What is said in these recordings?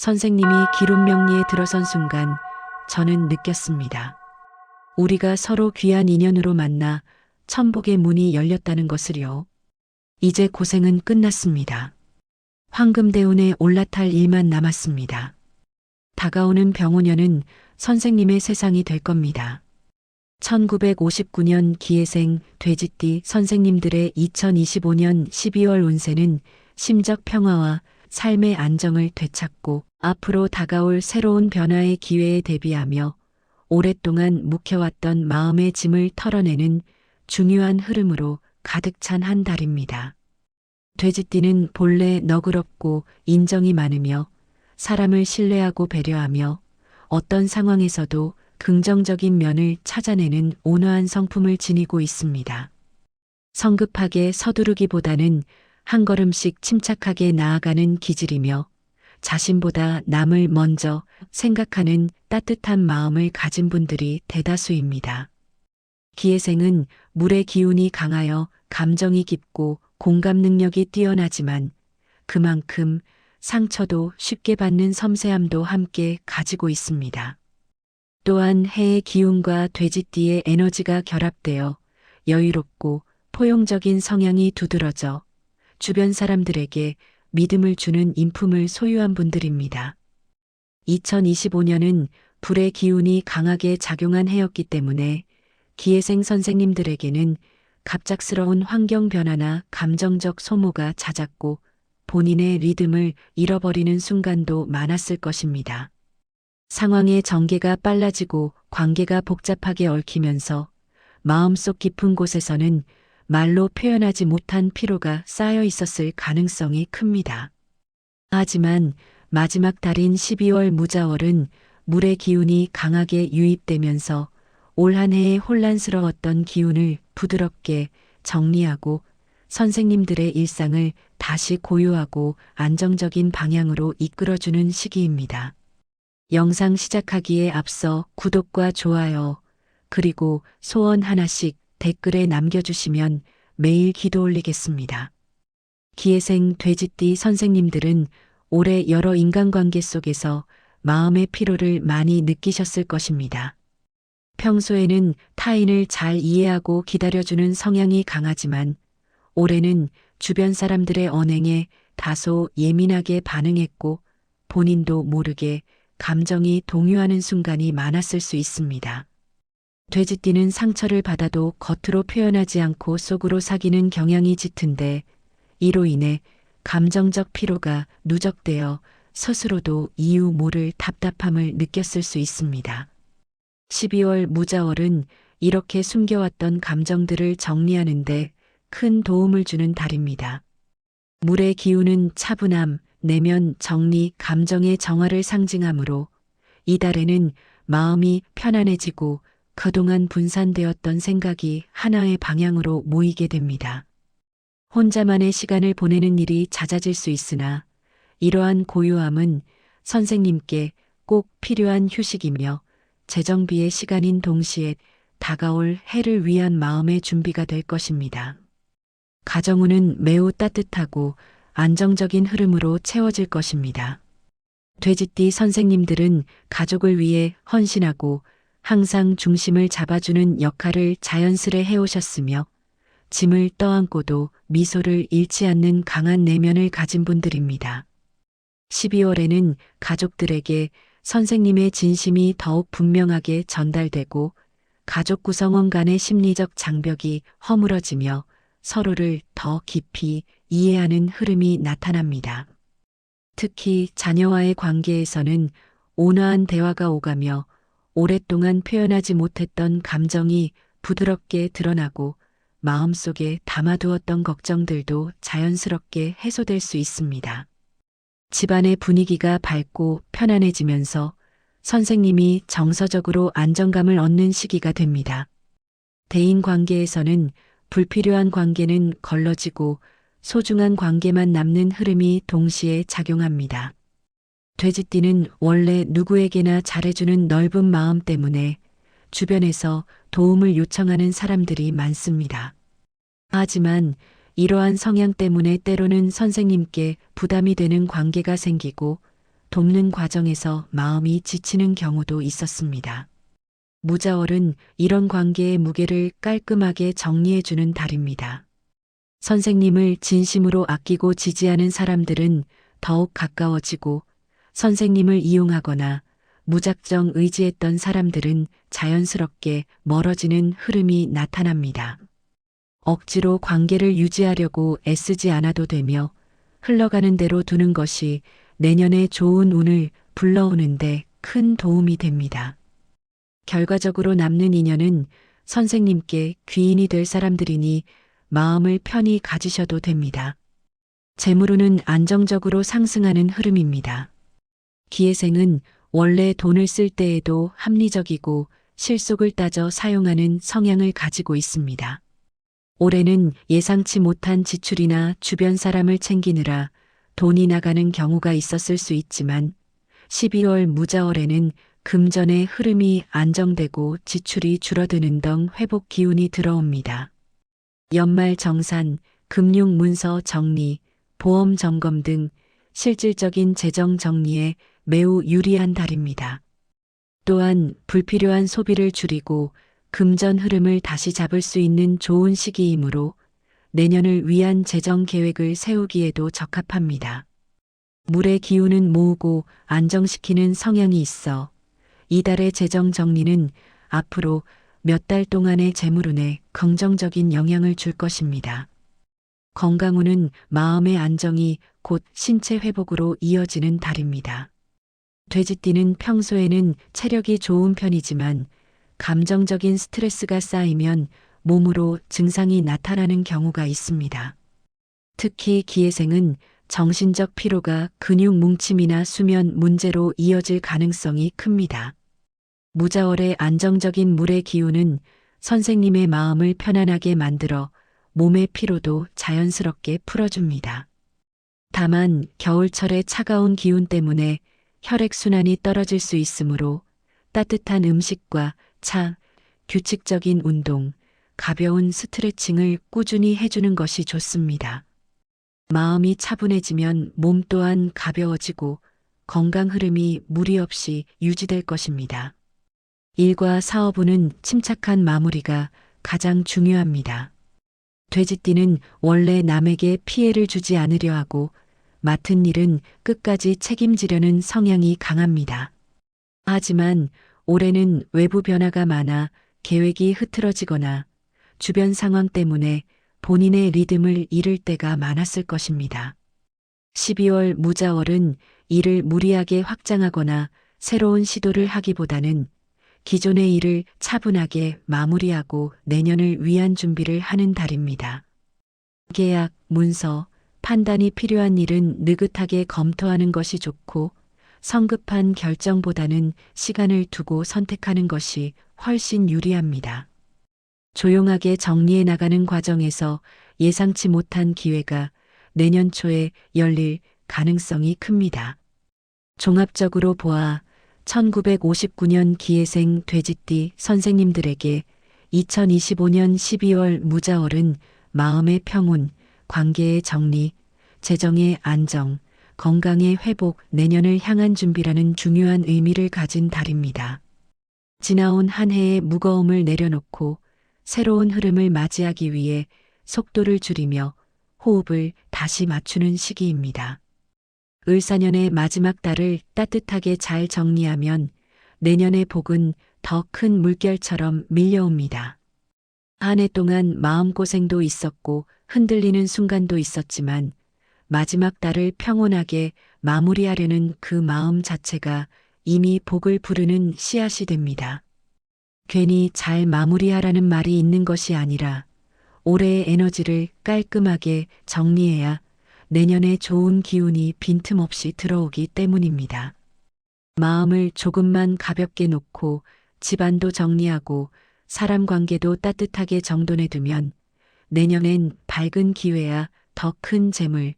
선생님이 기론명리에 들어선 순간 저는 느꼈습니다. 우리가 서로 귀한 인연으로 만나 천복의 문이 열렸다는 것을요. 이제 고생은 끝났습니다. 황금대운에 올라탈 일만 남았습니다. 다가오는 병오년은 선생님의 세상이 될 겁니다. 1959년 기해생 돼지띠 선생님들의 2025년 12월 운세는 심적 평화와 삶의 안정을 되찾고 앞으로 다가올 새로운 변화의 기회에 대비하며 오랫동안 묵혀왔던 마음의 짐을 털어내는 중요한 흐름으로 가득 찬 한 달입니다. 돼지띠는 본래 너그럽고 인정이 많으며 사람을 신뢰하고 배려하며 어떤 상황에서도 긍정적인 면을 찾아내는 온화한 성품을 지니고 있습니다. 성급하게 서두르기보다는 한 걸음씩 침착하게 나아가는 기질이며 자신보다 남을 먼저 생각하는 따뜻한 마음을 가진 분들이 대다수입니다. 기해생은 물의 기운이 강하여 감정이 깊고 공감 능력이 뛰어나지만 그만큼 상처도 쉽게 받는 섬세함도 함께 가지고 있습니다. 또한 해의 기운과 돼지띠의 에너지가 결합되어 여유롭고 포용적인 성향이 두드러져 주변 사람들에게 믿음을 주는 인품을 소유한 분들입니다. 2025년은 불의 기운이 강하게 작용한 해였기 때문에 기해생 선생님들에게는 갑작스러운 환경 변화나 감정적 소모가 잦았고 본인의 리듬을 잃어버리는 순간도 많았을 것입니다. 상황의 전개가 빨라지고 관계가 복잡하게 얽히면서 마음속 깊은 곳에서는 말로 표현하지 못한 피로가 쌓여 있었을 가능성이 큽니다. 하지만 마지막 달인 12월 무자월은 물의 기운이 강하게 유입되면서 올 한 해의 혼란스러웠던 기운을 부드럽게 정리하고 선생님들의 일상을 다시 고요하고 안정적인 방향으로 이끌어주는 시기입니다. 영상 시작하기에 앞서 구독과 좋아요, 그리고 소원 하나씩 댓글에 남겨주시면 매일 기도 올리겠습니다. 기해생 돼지띠 선생님들은 올해 여러 인간관계 속에서 마음의 피로를 많이 느끼셨을 것입니다. 평소에는 타인을 잘 이해하고 기다려주는 성향이 강하지만 올해는 주변 사람들의 언행에 다소 예민하게 반응했고 본인도 모르게 감정이 동요하는 순간이 많았을 수 있습니다. 돼지띠는 상처를 받아도 겉으로 표현하지 않고 속으로 사귀는 경향이 짙은데 이로 인해 감정적 피로가 누적되어 스스로도 이유 모를 답답함을 느꼈을 수 있습니다. 12월 무자월은 이렇게 숨겨왔던 감정들을 정리하는데 큰 도움을 주는 달입니다. 물의 기운은 차분함, 내면 정리, 감정의 정화를 상징하므로 이 달에는 마음이 편안해지고 그동안 분산되었던 생각이 하나의 방향으로 모이게 됩니다. 혼자만의 시간을 보내는 일이 잦아질 수 있으나 이러한 고요함은 선생님께 꼭 필요한 휴식이며 재정비의 시간인 동시에 다가올 해를 위한 마음의 준비가 될 것입니다. 가정운은 매우 따뜻하고 안정적인 흐름으로 채워질 것입니다. 돼지띠 선생님들은 가족을 위해 헌신하고 항상 중심을 잡아주는 역할을 자연스레 해오셨으며 짐을 떠안고도 미소를 잃지 않는 강한 내면을 가진 분들입니다. 12월에는 가족들에게 선생님의 진심이 더욱 분명하게 전달되고 가족 구성원 간의 심리적 장벽이 허물어지며 서로를 더 깊이 이해하는 흐름이 나타납니다. 특히 자녀와의 관계에서는 온화한 대화가 오가며 오랫동안 표현하지 못했던 감정이 부드럽게 드러나고 마음속에 담아두었던 걱정들도 자연스럽게 해소될 수 있습니다. 집안의 분위기가 밝고 편안해지면서 선생님이 정서적으로 안정감을 얻는 시기가 됩니다. 대인 관계에서는 불필요한 관계는 걸러지고 소중한 관계만 남는 흐름이 동시에 작용합니다. 돼지띠는 원래 누구에게나 잘해주는 넓은 마음 때문에 주변에서 도움을 요청하는 사람들이 많습니다. 하지만 이러한 성향 때문에 때로는 선생님께 부담이 되는 관계가 생기고 돕는 과정에서 마음이 지치는 경우도 있었습니다. 무자월은 이런 관계의 무게를 깔끔하게 정리해주는 달입니다. 선생님을 진심으로 아끼고 지지하는 사람들은 더욱 가까워지고 선생님을 이용하거나 무작정 의지했던 사람들은 자연스럽게 멀어지는 흐름이 나타납니다. 억지로 관계를 유지하려고 애쓰지 않아도 되며 흘러가는 대로 두는 것이 내년에 좋은 운을 불러오는데 큰 도움이 됩니다. 결과적으로 남는 인연은 선생님께 귀인이 될 사람들이니 마음을 편히 가지셔도 됩니다. 재물운은 안정적으로 상승하는 흐름입니다. 기회생은 원래 돈을 쓸 때에도 합리적이고 실속을 따져 사용하는 성향을 가지고 있습니다. 올해는 예상치 못한 지출이나 주변 사람을 챙기느라 돈이 나가는 경우가 있었을 수 있지만 12월 무자월에는 금전의 흐름이 안정되고 지출이 줄어드는 등 회복 기운이 들어옵니다. 연말 정산, 금융 문서 정리, 보험 점검 등 실질적인 재정 정리에 매우 유리한 달입니다. 또한 불필요한 소비를 줄이고 금전 흐름을 다시 잡을 수 있는 좋은 시기이므로 내년을 위한 재정 계획을 세우기에도 적합합니다. 물의 기운은 모으고 안정시키는 성향이 있어 이달의 재정 정리는 앞으로 몇 달 동안의 재물운에 긍정적인 영향을 줄 것입니다. 건강운은 마음의 안정이 곧 신체 회복으로 이어지는 달입니다. 돼지띠는 평소에는 체력이 좋은 편이지만 감정적인 스트레스가 쌓이면 몸으로 증상이 나타나는 경우가 있습니다. 특히 기회생은 정신적 피로가 근육 뭉침이나 수면 문제로 이어질 가능성이 큽니다. 무자월의 안정적인 물의 기운은 선생님의 마음을 편안하게 만들어 몸의 피로도 자연스럽게 풀어줍니다. 다만 겨울철의 차가운 기운 때문에 혈액순환이 떨어질 수 있으므로 따뜻한 음식과 차, 규칙적인 운동, 가벼운 스트레칭을 꾸준히 해주는 것이 좋습니다. 마음이 차분해지면 몸 또한 가벼워지고 건강 흐름이 무리 없이 유지될 것입니다. 일과 사업운은 침착한 마무리가 가장 중요합니다. 돼지띠는 원래 남에게 피해를 주지 않으려 하고 맡은 일은 끝까지 책임지려는 성향이 강합니다. 하지만 올해는 외부 변화가 많아 계획이 흐트러지거나 주변 상황 때문에 본인의 리듬을 잃을 때가 많았을 것입니다. 12월 무자월은 일을 무리하게 확장하거나 새로운 시도를 하기보다는 기존의 일을 차분하게 마무리하고 내년을 위한 준비를 하는 달입니다. 계약, 문서, 판단이 필요한 일은 느긋하게 검토하는 것이 좋고 성급한 결정보다는 시간을 두고 선택하는 것이 훨씬 유리합니다. 조용하게 정리해 나가는 과정에서 예상치 못한 기회가 내년 초에 열릴 가능성이 큽니다. 종합적으로 보아 1959년 기회생 돼지띠 선생님들에게 2025년 12월 무자월은 마음의 평온, 관계의 정리, 재정의 안정, 건강의 회복, 내년을 향한 준비라는 중요한 의미를 가진 달입니다. 지나온 한 해의 무거움을 내려놓고 새로운 흐름을 맞이하기 위해 속도를 줄이며 호흡을 다시 맞추는 시기입니다. 을사년의 마지막 달을 따뜻하게 잘 정리하면 내년의 복은 더 큰 물결처럼 밀려옵니다. 한 해 동안 마음고생도 있었고 흔들리는 순간도 있었지만 마지막 달을 평온하게 마무리하려는 그 마음 자체가 이미 복을 부르는 씨앗이 됩니다. 괜히 잘 마무리하라는 말이 있는 것이 아니라 올해의 에너지를 깔끔하게 정리해야 내년에 좋은 기운이 빈틈없이 들어오기 때문입니다. 마음을 조금만 가볍게 놓고 집안도 정리하고 사람 관계도 따뜻하게 정돈해 두면 내년엔 밝은 기회야 더 큰 재물,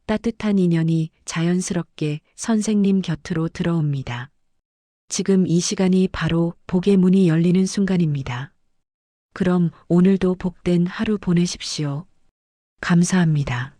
따뜻한 인연이 자연스럽게 선생님 곁으로 들어옵니다. 지금 이 시간이 바로 복의 문이 열리는 순간입니다. 그럼 오늘도 복된 하루 보내십시오. 감사합니다.